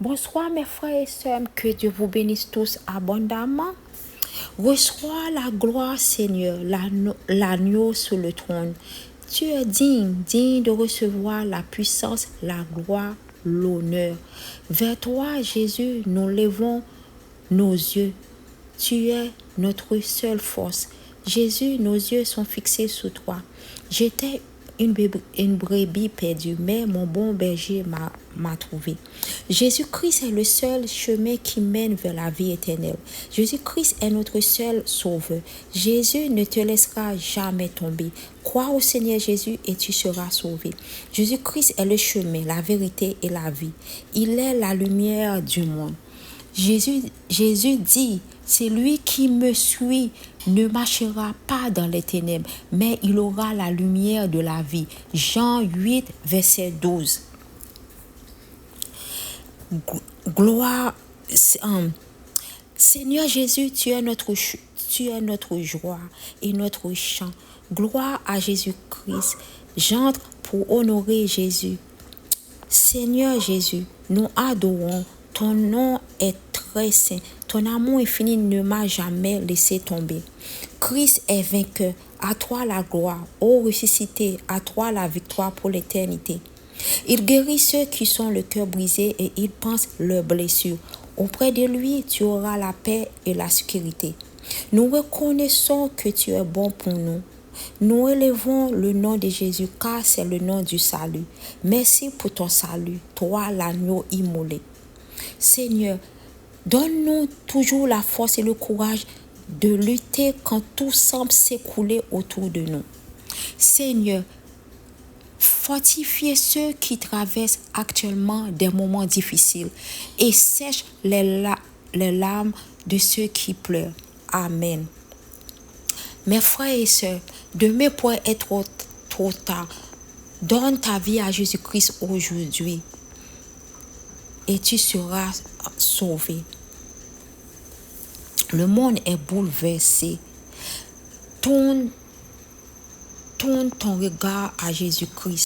Bonsoir mes frères et sœurs, que Dieu vous bénisse tous abondamment. Reçois la gloire Seigneur, l'agneau sur le trône. Tu es digne de recevoir la puissance, la gloire, l'honneur. Vers toi Jésus, nous levons nos yeux. Tu es notre seule force. Jésus, nos yeux sont fixés sur toi. J'étais une brebis perdue, mais mon bon berger m'a trouvé. Jésus-Christ est le seul chemin qui mène vers la vie éternelle. Jésus-Christ est notre seul sauveur. Jésus ne te laissera jamais tomber. Crois au Seigneur Jésus et tu seras sauvé. Jésus-Christ est le chemin, la vérité et la vie. Il est la lumière du monde. Jésus dit, c'est lui qui me suit ne marchera pas dans les ténèbres, mais il aura la lumière de la vie. Jean 8, verset 12. Gloire, Seigneur Jésus, tu es notre joie et notre chant. Gloire à Jésus-Christ. J'entre pour honorer Jésus. Seigneur Jésus, nous adorons. Ton nom est très saint. Ton amour infini ne m'a jamais laissé tomber. Christ est vainqueur. À toi la gloire. Ô ressuscité, à toi la victoire pour l'éternité. Il guérit ceux qui sont le cœur brisé et il pense leurs blessures. Auprès de lui, tu auras la paix et la sécurité. Nous reconnaissons que tu es bon pour nous. Nous élevons le nom de Jésus car c'est le nom du salut. Merci pour ton salut, toi l'agneau immolé. Seigneur, donne-nous toujours la force et le courage de lutter quand tout semble s'écrouler autour de nous. Seigneur, fortifiez ceux qui traversent actuellement des moments difficiles et sèche les larmes de ceux qui pleurent. Amen. Mes frères et sœurs, demain pourrait être trop tard. Donne ta vie à Jésus-Christ aujourd'hui et tu seras sauvé. Le monde est bouleversé. Tourne ton regard à Jésus-Christ.